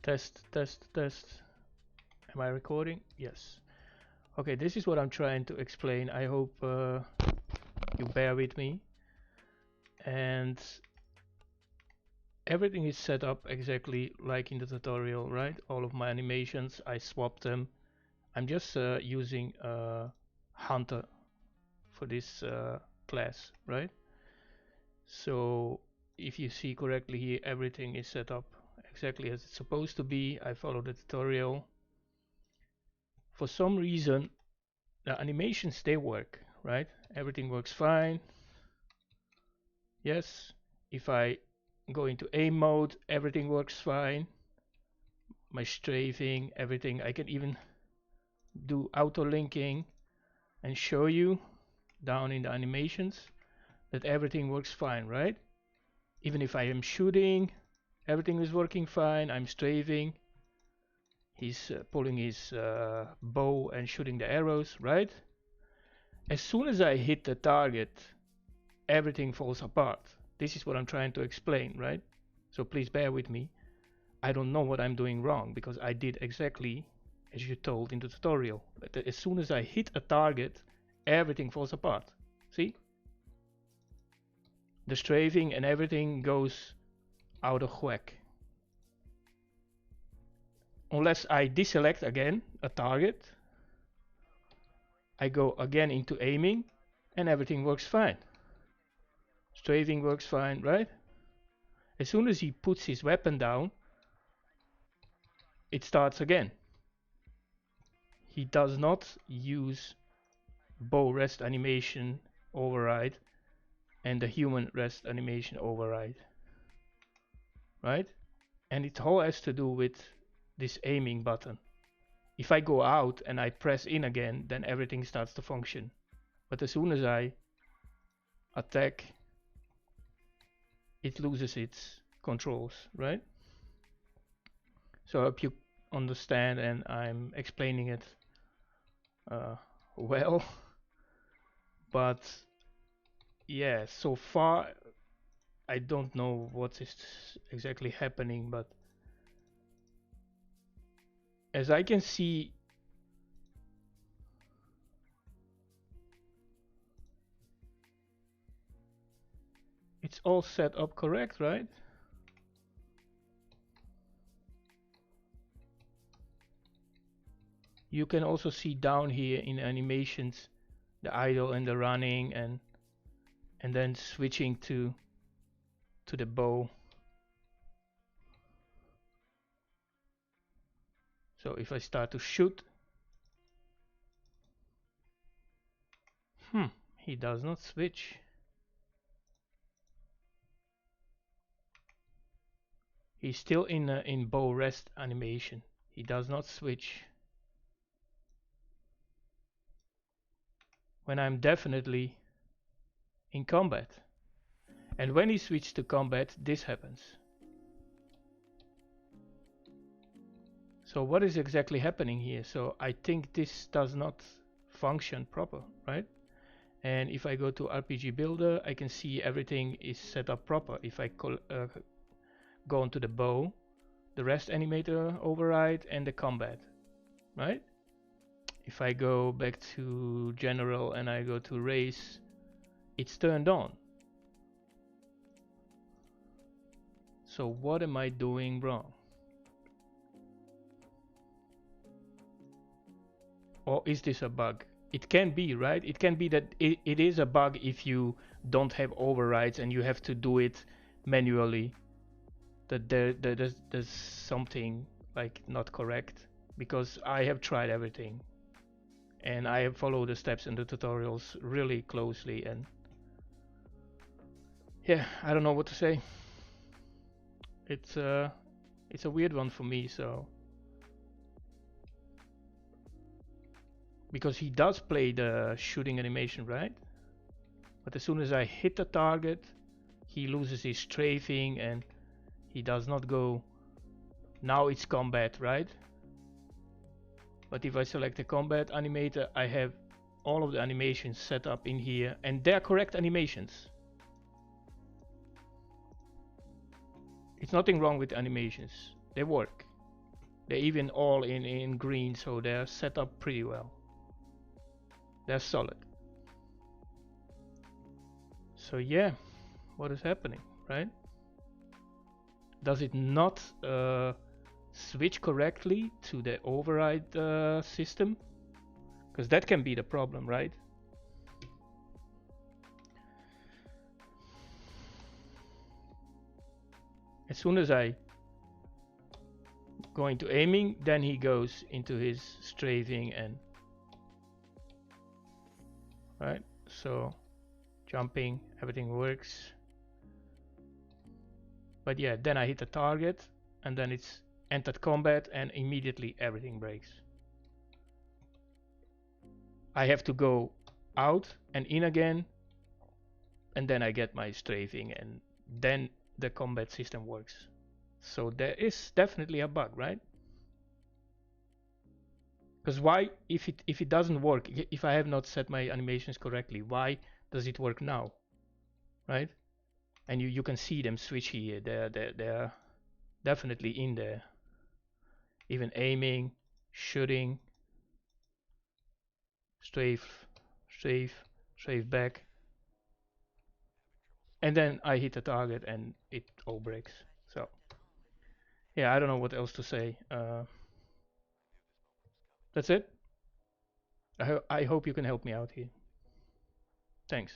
Test, test, test. Am I recording? Yes. Okay, this is what I'm trying to explain. I hope you bear with me. And everything is set up exactly like in the tutorial, right? All of my animations, I swapped them. I'm just using Hunter for this class, right? So if you see correctly here, everything is set up exactly as it's supposed to be. I follow the tutorial. For some reason, the animations, they work, right? Everything works fine. Yes. If I go into aim mode, everything works fine. My strafing, everything. I can even do auto linking and show you down in the animations that everything works fine, right? Even if I am shooting, everything is working fine. I'm strafing. He's pulling his bow and shooting the arrows, right? As soon as I hit the target, everything falls apart. This is what I'm trying to explain, right? So please bear with me. I don't know what I'm doing wrong because I did exactly as you told in the tutorial. But as soon as I hit a target, everything falls apart. See? The strafing and everything goes out of whack. Unless I deselect again a target, I go again into aiming and everything works fine. Strafing works fine, right? As soon as he puts his weapon down, it starts again. He does not use bow rest animation override and the human rest animation override, right? And it all has to do with this aiming button. If I go out and I press in again, then everything starts to function. But as soon as I attack, it loses its controls, right? So I hope you understand and I'm explaining it well. But yeah, so far I don't know what is exactly happening, but as I can see, it's all set up correct, right? You can also see down here in animations the idle and the running and then switching to the bow. So if I start to shoot, he does not switch. He's still in bow rest animation. He does not switch. When I'm definitely in combat. And when he switches to combat, this happens. So what is exactly happening here? So I think this does not function proper, right? And if I go to RPG Builder, I can see everything is set up proper. If I go onto the bow, the rest animator override and the combat, right? If I go back to general and I go to race, it's turned on. So what am I doing wrong? Or is this a bug? It can be, right? It can be that it is a bug if you don't have overrides and you have to do it manually. That there's something like not correct, because I have tried everything and I have followed the steps in the tutorials really closely, and yeah, I don't know what to say. It's a weird one for me, so because he does play the shooting animation, right? But as soon as I hit the target, he loses his strafing and he does not go. Now it's combat, right? But if I select the combat animator, I have all of the animations set up in here, and they're correct animations. It's nothing wrong with animations. They work. They're even all in green, so they're set up pretty well. They're solid. So yeah, what is happening, right? Does it not switch correctly to the override system? Because that can be the problem, right? As soon as I go into aiming, then he goes into his strafing and right. So jumping, everything works. But yeah, then I hit the target and then it's entered combat and immediately everything breaks. I have to go out and in again, and then I get my strafing, and then the combat system works. So there is definitely a bug, right? Because why, if it doesn't work, if I have not set my animations correctly, why does it work now, right? And you can see them switch here. They're definitely in there. Even aiming, shooting, strafe, strafe, strafe back, and then I hit the target and it all breaks. So yeah, I don't know what else to say. That's it. I hope you can help me out here. Thanks.